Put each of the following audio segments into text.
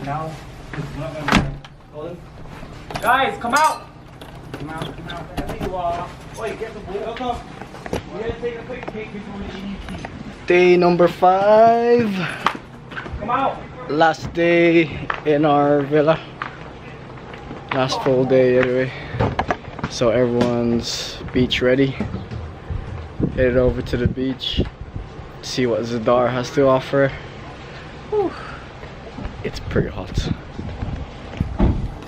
Now, guys, come out! Come out. There you are. Wait, get the ball. Come. We're gonna take a quick kick before we leave. Day number 5. Come out. Last day in our villa. Last full day anyway. So everyone's beach ready. Headed over to the beach. See what Zadar has to offer. Whew. It's pretty hot.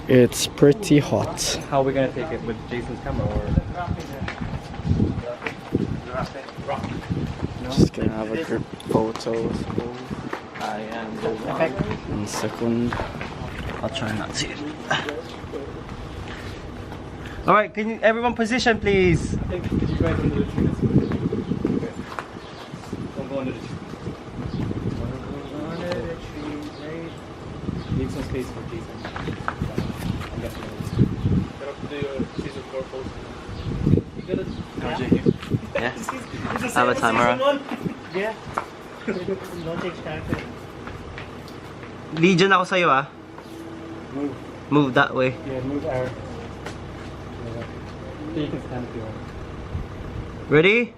It's pretty hot. How are we gonna take it with Jason's camera or? Just gonna have a group photo. I am the one. 1 second. I'll try not to. All right, can you everyone position, please? Did you guys under the tree? Okay. Don't go under the tree. Under the tree, right? Leave some space for Jason. I'm guessing. Get up to the season 4 post. You got it. Yeah. I have a timer. Yeah. Legion ako sa'yo ah. Move that way. Yeah, move our. You can stand if you want. Ready?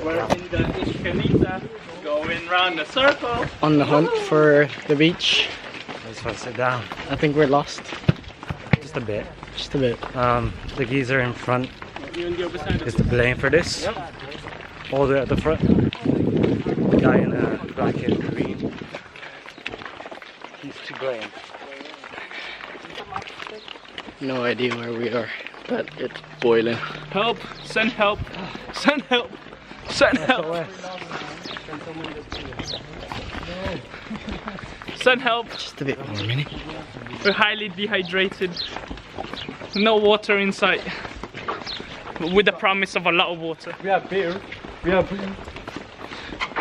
We're in the Iscanita, going round the circle. On the hunt for the beach. I just want to sit down. I think we're lost. Just a bit. Just a bit. The geezer in front You're on the other side. is to blame for this. Yep. All the way at the front. The guy in black and green. He's to blame. No idea where we are, but it's boiling. Help! Send help! Send help! Send help! Send help! Just a bit more, Minnie. We're highly dehydrated. No water in sight. With the promise of a lot of water. We have beer. We have beer.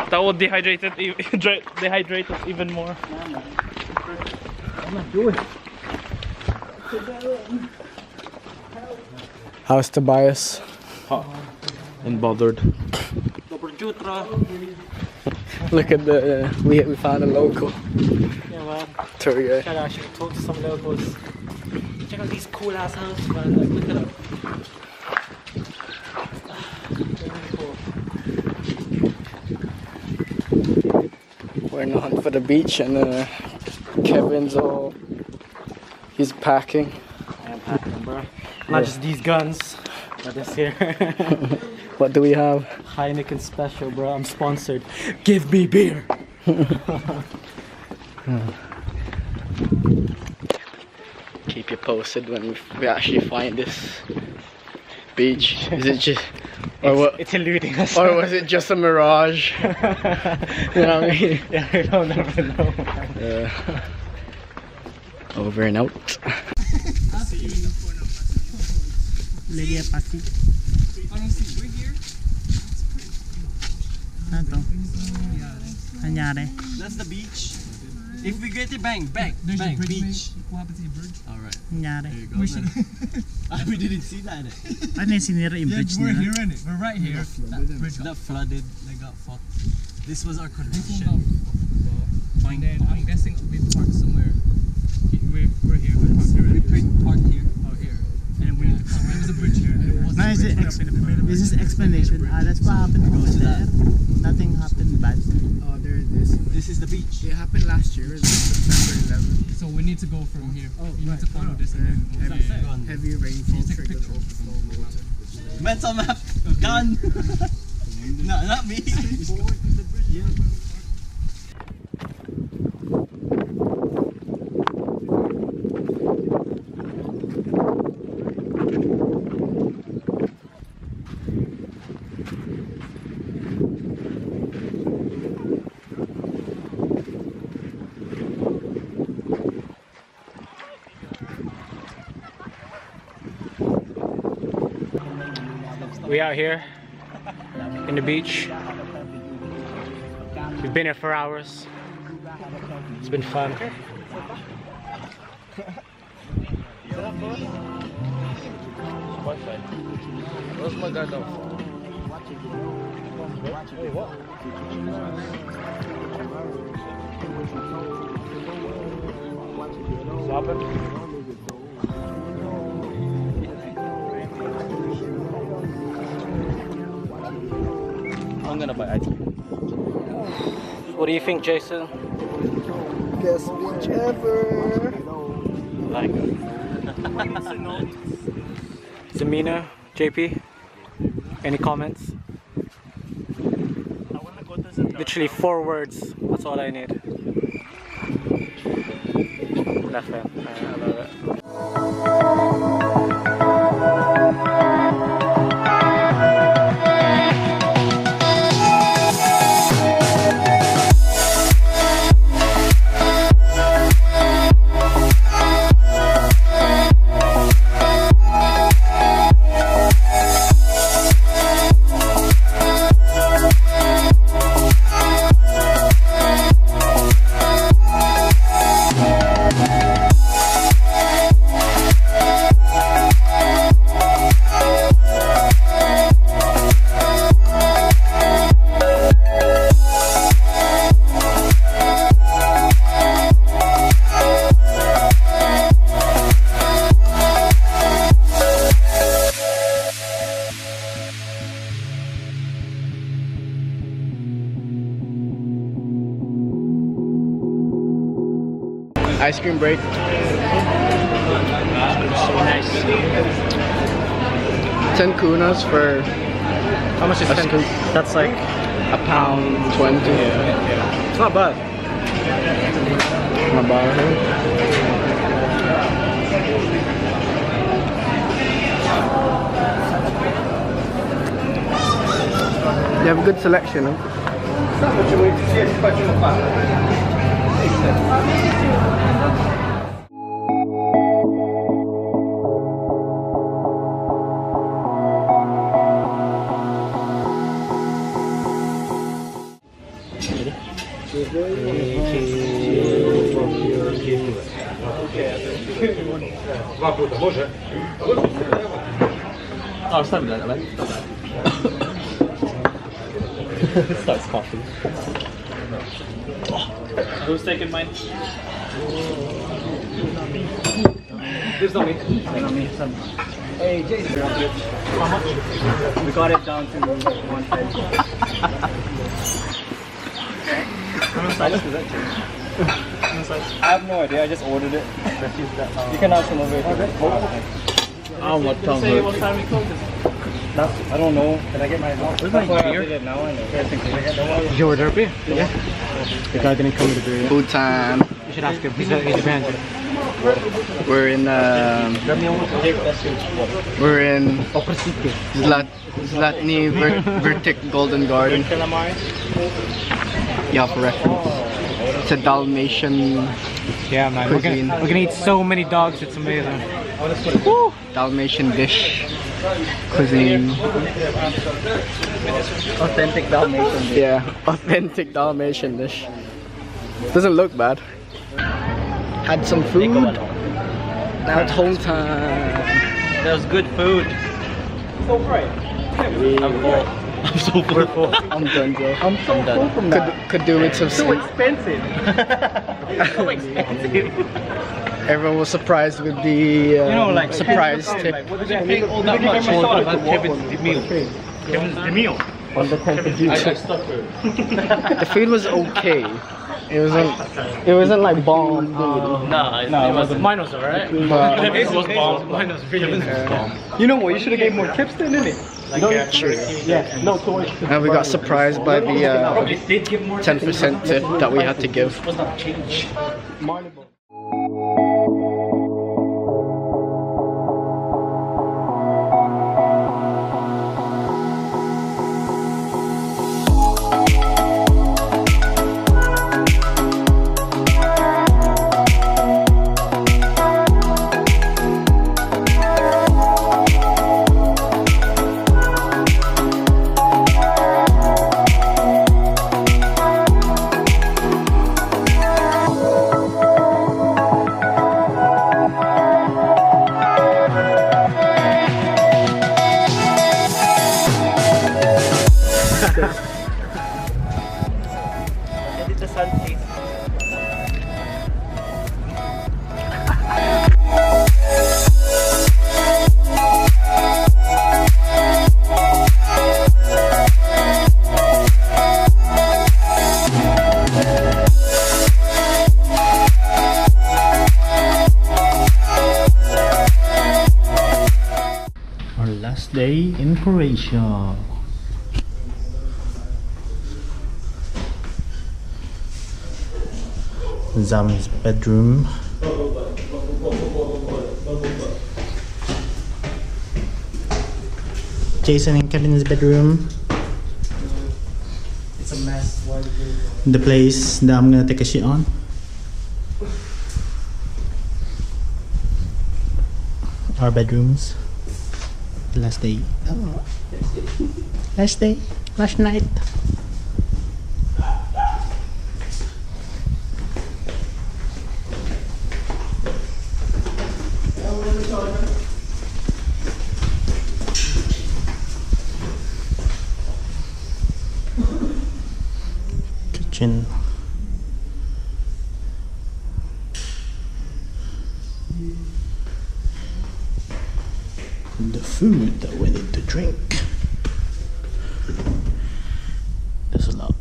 That will dehydrate us even more. How's Tobias? And bothered. Look at the we found a local Yeah, well, tour guide. I should talk to some locals. Check out these cool ass houses, man. Like, look at them. We're in the hunt for the beach, and Kevin's he's packing. I am packing, bro. Not just these guns, but this here. What do we have? Heineken Special, bro. I'm sponsored. Give me beer. Keep you posted when we actually find this beach. Is it just, or what? It's eluding us. Or was it just a mirage? You know what I mean? Yeah, we don't never know. Over and out. Lydia Pati. Ano to? Nangyari? That's the beach. If we get it, bang, beach. What happened to your bridge? Alright. Nangyari? We didn't see that. Ano yung sinira yung bridge We're nila? here in it. We're right here. That bridge That flooded. They got fucked. This was our And condition. then I'm guessing we parked somewhere. We're here. We parked here. We parked here. Oh, here. And then we need to come. There was a bridge here. And it wasn't. No, is it is this explanation? That's what happened over there. Nothing happened bad. Oh, there it is. This is the beach. It happened last year, September 11th. So we need to go from here. Oh, you need to follow this. And then heavy rainfall triggered overflow water. Mental map. Gun. No, not me. We out here in the beach. We've been here for hours. It's been fun. Where's my guy now? Wait, what? What's happened? I'm gonna buy ice cream. What do you think, Jason? Best beach ever. Like Zamina, JP, any comments? Literally 4 words. That's all I need. Left hand. I love it. Ice cream break. So nice. 10 kunas for How much is That's 10? good. That's like £1.20. it's not bad. Not bad. You have a good selection, huh? Oh, something like that, right? Starts coughing. Who's taking mine? This on me. Hey, Jason. How much? We got it down to 150. How many sizes does that change? I have no idea. I just ordered it. You can have some of it. Oh, what time? What time we close? I don't know. Can I get my? Where's my beer? Did you order a beer? Yeah. The guy didn't come with a beer yet. Food time. You should ask him. He's a band. We're in Zlatni Vertic Golden Garden. Yeah, for reference. It's a Dalmatian Yeah, man. cuisine. We're gonna eat so many dogs. It's amazing. Woo! Dalmatian dish cuisine. Authentic Dalmatian. Yeah, authentic Dalmatian dish. Doesn't look bad. Had some food. Now it's home time. That was good food. So bright. I'm full. I'm so full. I'm done, bro. I'm done. From that. Could do with some sleep. Expensive. So expensive. Everyone was surprised with the surprise tip. What did you pay all that much for Kevin's meal? Kevin's the meal. On the contribution. The food was okay. It wasn't like bomb. Mine was alright. But It was bomb. Mine was really bomb. You know what? You should have gave more tips then, didn't it? Yeah, no, towards the And we got surprised by the 10% tip that we had to give. Edit the sun, please. Our last day in Croatia. Zam's bedroom. Jason and Kevin's bedroom. It's a mess. Why did The place that I'm gonna take a shit on. Our bedrooms. The last day. Oh. Last day. Last night. Kitchen. The food that we need to drink. There's a lot.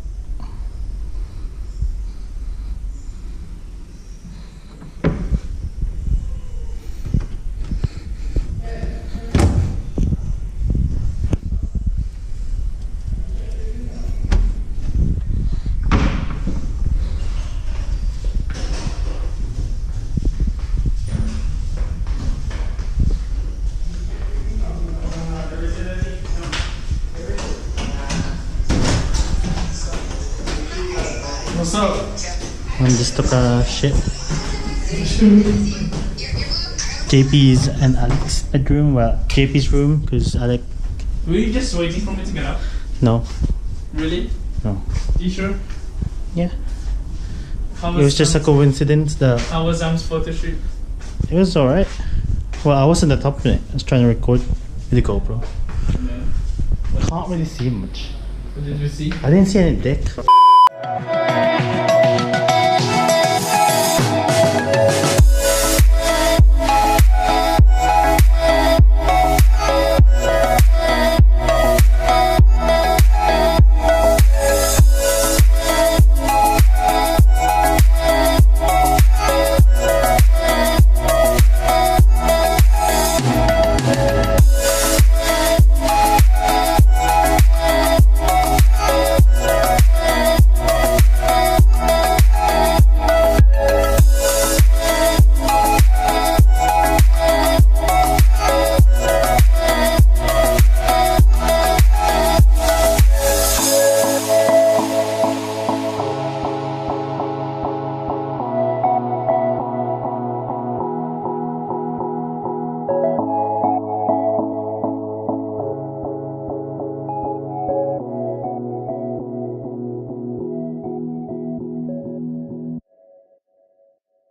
What's up? I just took a shit. JP's and Alex's bedroom. Well, JP's room, because Alex. Were you just waiting for me to get up? No, Really? no. You sure? Yeah. How It was just a coincidence. How was Zam's photo shoot? It was alright. Well, I was in the top of it. I was trying to record with the GoPro. Yeah. Can't really see much. What did you see? I didn't see any dick.